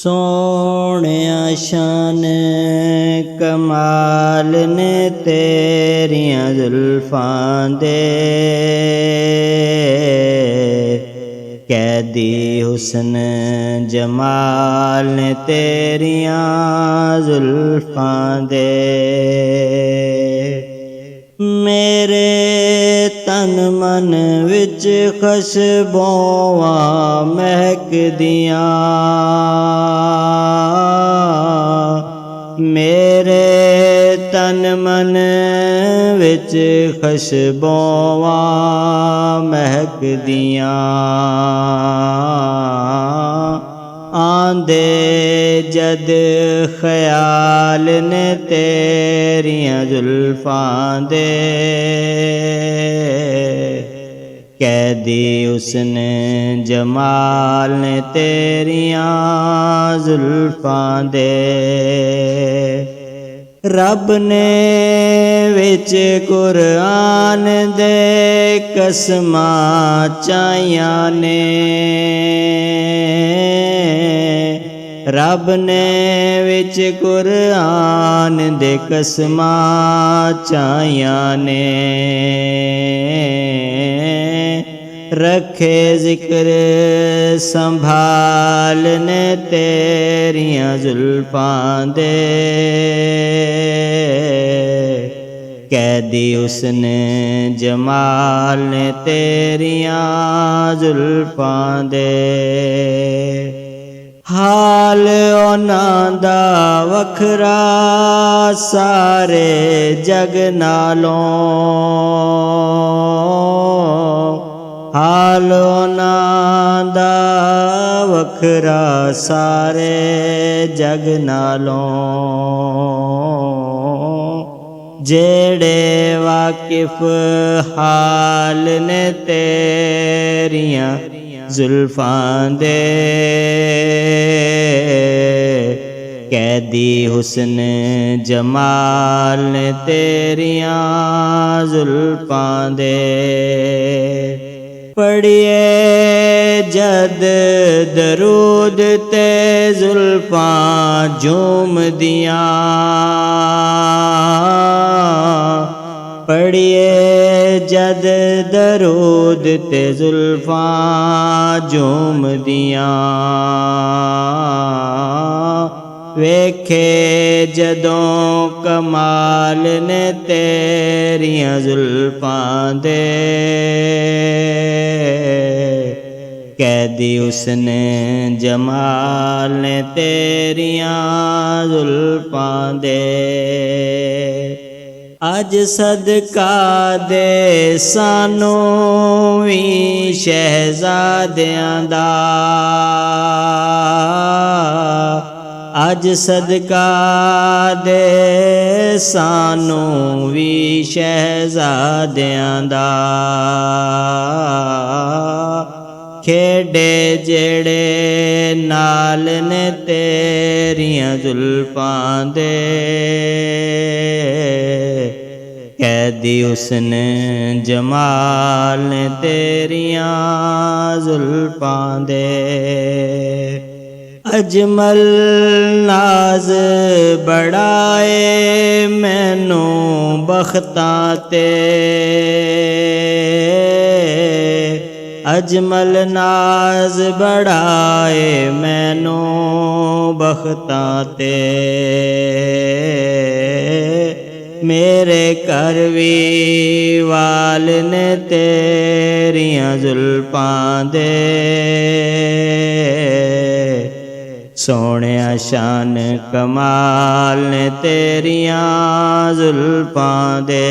ਸੋਹਣਿਆ ਸ਼ਾਨ ਕਮਾਲ ਨੇ ਤੇਰੀਆਂ ਜ਼ੁਲਫਾਂ ਦੇ, ਕੈਦੀ ਹੁਸਨ ਜਮਾਲ ਨੇ ਤੇਰੀਆਂ ਜ਼ੁਲਫਾਂ ਦੇ। ਮੇਰੇ ਤਨ ਮਨ ਵਿੱਚ ਖੁਸ਼ਬੂਆਂ ਮਹਿਕਦੀਆਂ, ਮੇਰੇ ਤਨ ਮਨ ਵਿੱਚ ਖੁਸ਼ਬੂਆਂ ਮਹਿਕਦੀਆਂ, ਆਂਦੇ ਜਦ ਖਿਆਲ ਨੇ ਤੇਰੀਆਂ ਜ਼ੁਲਫਾਂ ਦੇ, ਕੈਦੀ ਹੁਸਨ ਜਮਾਲ ਨੇ ਤੇਰੀਆਂ ਜ਼ੁਲਫਾਂ ਦੇ। ਰੱਬ ਨੇ ਵਿੱਚ ਕੁਰਾਨ ਦੇ ਕਸਮਾਂ ਚਾਹੀਆਂ ਨੇ, ਰੱਬ ਨੇ ਵਿੱਚ ਕੁਰਾਨ ਦੇ ਕਸਮਾਂ ਚਾਹੀਆਂ ਨੇ, ਰੱਖੇ ਜ਼ਿਕਰ ਸੰਭਾਲ ਨੇ ਤੇਰੀਆਂ ਜ਼ੁਲਫਾਂ ਦੇ, ਕੈਦੀ ਹੁਸਨ ਜਮਾਲ ਨੇ ਤੇਰੀਆਂ ਜ਼ੁਲਫਾਂ ਦੇ। ਹਾਲ ਉਹਨਾਂ ਦਾ ਵੱਖਰਾ ਸਾਰੇ ਜਗ ਨਾਲੋਂ, ਹਾਲ ਉਹਨਾਂ ਦਾ ਵੱਖਰਾ ਸਾਰੇ ਜਗ ਨਾਲੋਂ, ਜਿਹੜੇ ਵਾਕਿਫ ਹਾਲ ਨੇ ਤੇਰੀਆਂ ਜ਼ੁਲਫਾਂ ਦੇ, ਕੈਦੀ ਹੁਸਨ ਜਮਾਲ ਨੇ ਤੇਰੀਆਂ ਜ਼ੁਲਫਾਂ ਦੇ। ਪੜ੍ਹੀਏ ਜਦ ਦਰੂਦ ਤੇ ਜ਼ੁਲਫਾਂ ਝੂਮਦੀਆਂ, ਪੜ੍ਹੀਏ ਜਦ ਦਰੂਦ ਤੇ ਜ਼ੁਲਫਾਂ ਝੂਮਦੀਆਂ, ਵੇਖੇ ਜਦੋਂ ਕਮਾਲ ਨੇ ਤੇਰੀਆਂ ਜ਼ੁਲਫਾਂ ਦੇ, ਕੈਦੀ ਹੁਸਨ ਜਮਾਲ ਨੇ ਤੇਰੀਆਂ ਜ਼ੁਲਫਾਂ ਦੇ। ਅੱਜ ਸਦਕਾ ਦੇ ਸਾਨੂੰ ਵੀ ਸ਼ਹਿਜ਼ਾਦਿਆਂ ਦਾ, ਅੱਜ ਸਦਕਾ ਦੇ ਸਾਨੂੰ ਵੀ ਸ਼ਹਿਜ਼ਾਦਿਆਂ ਦਾ, ਖੇਡੇ ਜਿਹੜੇ ਨਾਲ ਨੇ ਤੇਰੀਆਂ ਜ਼ੁਲਫਾਂ ਦੇ, ਕੈਦੀ ਹੁਸਨ ਜਮਾਲ ਨੇ ਤੇਰੀਆਂ ਜ਼ੁਲਫਾਂ ਦੇ। ਅਜਮਲ ਨਾਜ਼ ਬੜਾਏ ਮੈਨੂੰ ਬਖਤਾਂ ਤੇ, ਅਜਮਲ ਨਾਜ਼ ਬੜਾਏ ਮੈਨੂੰ ਬਖਤਾਂ ਤੇ, ਮੇਰੇ ਘਰ ਵੀ ਵਾਲ ਨੇ ਤੇਰੀਆਂ ਜ਼ੁਲਫਾਂ ਦੇ, ਸੋਹਣਿਆ ਸ਼ਾਨ ਕਮਾਲ ਨੇ ਤੇਰੀਆਂ ਜ਼ੁਲਫਾਂ ਦੇ।